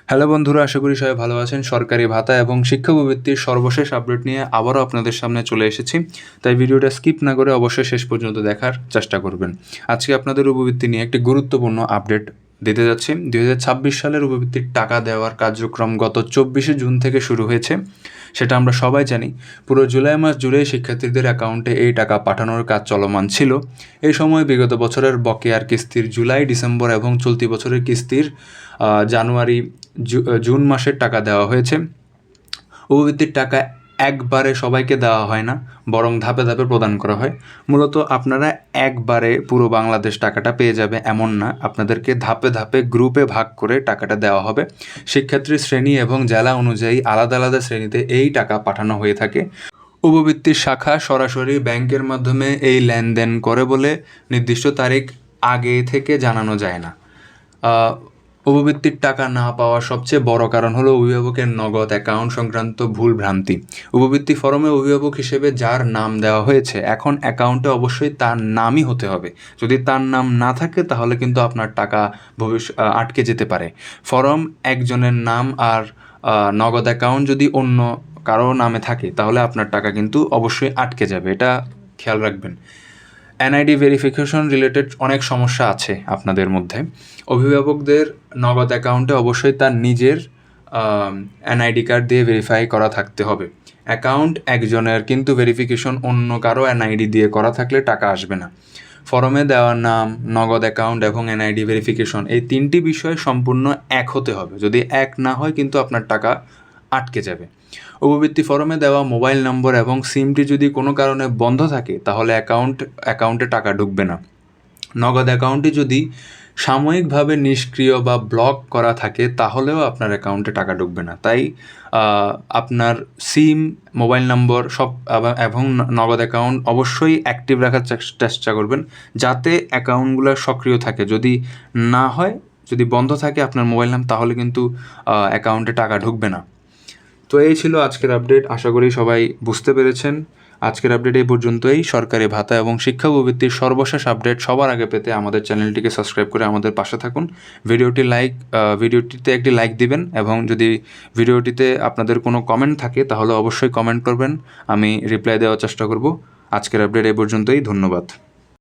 Hello বন্ধুরা, আশা করি সবাই ভালো আছেন। সরকারি ভাতা এবং শিক্ষা উপবৃত্তির সর্বশেষ আপডেট নিয়ে আবারও আপনাদের সামনে চলে এসেছি। তাই ভিডিওটা স্কিপ না করে অবশ্যই শেষ পর্যন্ত দেখার চেষ্টা করবেন। আজকে আপনাদের উপবৃত্তি নিয়ে একটি গুরুত্বপূর্ণ আপডেট দিতে যাচ্ছি। 2026 সালের উপবৃত্তির টাকা দেওয়ার কার্যক্রম গত 24শে জুন থেকে শুরু হয়েছে। সেটা আমরা সবাই জানি। পুরো জুলাই মাস জুড়ে শিক্ষার্থীদের অ্যাকাউন্টে এই টাকা পাঠানোর কাজ চলমান ছিল। এই সময় বিগত বছরের বকেয়ার কিস্তির জুলাই, ডিসেম্বর এবং চলতি বছরের কিস্তির জানুয়ারি, জুন মাসের টাকা দেওয়া হয়েছে। উপবৃত্তির টাকা একবারে সবাইকে দেওয়া হয় না, বরং ধাপে ধাপে প্রদান করা হয়। মূলত আপনারা একবারে পুরো বাংলাদেশ টাকাটা পেয়ে যাবে এমন না, আপনাদেরকে ধাপে ধাপে গ্রুপে ভাগ করে টাকাটা দেওয়া হবে। শিক্ষার্থীর শ্রেণী এবং জেলা অনুযায়ী আলাদা আলাদা শ্রেণীতে এই টাকা পাঠানো হয়ে থাকে। উপবৃত্তির শাখা সরাসরি ব্যাংকের মাধ্যমে এই লেনদেন করে বলে নির্দিষ্ট তারিখ আগে থেকে জানানো যায় না। উপবৃত্তির টাকা না পাওয়ার সবচেয়ে বড় কারণ হলো অভিভাবকের নগদ অ্যাকাউন্ট সংক্রান্ত ভুল ভ্রান্তি। উপবৃত্তি ফরমে অভিভাবক হিসেবে যার নাম দেওয়া হয়েছে, এখন অ্যাকাউন্টে অবশ্যই তার নামই হতে হবে। যদি তার নাম না থাকে তাহলে কিন্তু আপনার টাকা আটকে যেতে পারে। ফরম একজনের নাম আর নগদ অ্যাকাউন্ট যদি অন্য কারো নামে থাকে তাহলে আপনার টাকা কিন্তু অবশ্যই আটকে যাবে, এটা খেয়াল রাখবেন। এনআইডি ভেরিফিকেশন রিলেটেড অনেক সমস্যা আছে আপনাদের মধ্যে। অভিভাবকদের নগদ অ্যাকাউন্টে অবশ্যই তার নিজের এনআইডি কার্ড দিয়ে ভেরিফাই করা থাকতে হবে। অ্যাকাউন্ট একজনের, কিন্তু ভেরিফিকেশন অন্য কারো এনআইডি দিয়ে করা থাকলে টাকা আসবে না। ফরমে দেওয়ার নাম, নগদ অ্যাকাউন্ট এবং এনআইডি ভেরিফিকেশন, এই তিনটি বিষয় সম্পূর্ণ এক হতে হবে। যদি এক না হয় কিন্তু আপনার টাকা আটকে যাবে। উপবৃত্তি ফরমে দেওয়া মোবাইল নম্বর এবং সিমটি যদি কোনো কারণে বন্ধ থাকে তাহলে অ্যাকাউন্টে টাকা ঢুকবে না। নগদ অ্যাকাউন্টটি যদি সাময়িকভাবে নিষ্ক্রিয় বা ব্লক করা থাকে তাহলেও আপনার অ্যাকাউন্টে টাকা ঢুকবে না। তাই আপনার সিম, মোবাইল নম্বর সব এবং নগদ অ্যাকাউন্ট অবশ্যই অ্যাক্টিভ রাখার চেষ্টা করবেন, যাতে অ্যাকাউন্টগুলো সক্রিয় থাকে। যদি না হয়, যদি বন্ধ থাকে আপনার মোবাইল নাম, তাহলে কিন্তু অ্যাকাউন্টে টাকা ঢুকবে না। তো এই ছিল আজকের আপডেট। আশা করি সবাই বুঝতে পেরেছেন। আজকের আপডেট এই পর্যন্তই। সরকারি ভাতা এবং শিক্ষা উপবৃত্তির সর্বশেষ আপডেট সবার আগে পেতে আমাদের চ্যানেলটিকে সাবস্ক্রাইব করে আমাদের পাশে থাকুন। ভিডিওটিতে একটি লাইক দিবেন এবং যদি ভিডিওটিতে আপনাদের কোনো কমেন্ট থাকে তাহলে অবশ্যই কমেন্ট করবেন, আমি রিপ্লাই দেওয়ার চেষ্টা করব। আজকের আপডেট এই পর্যন্তই। ধন্যবাদ।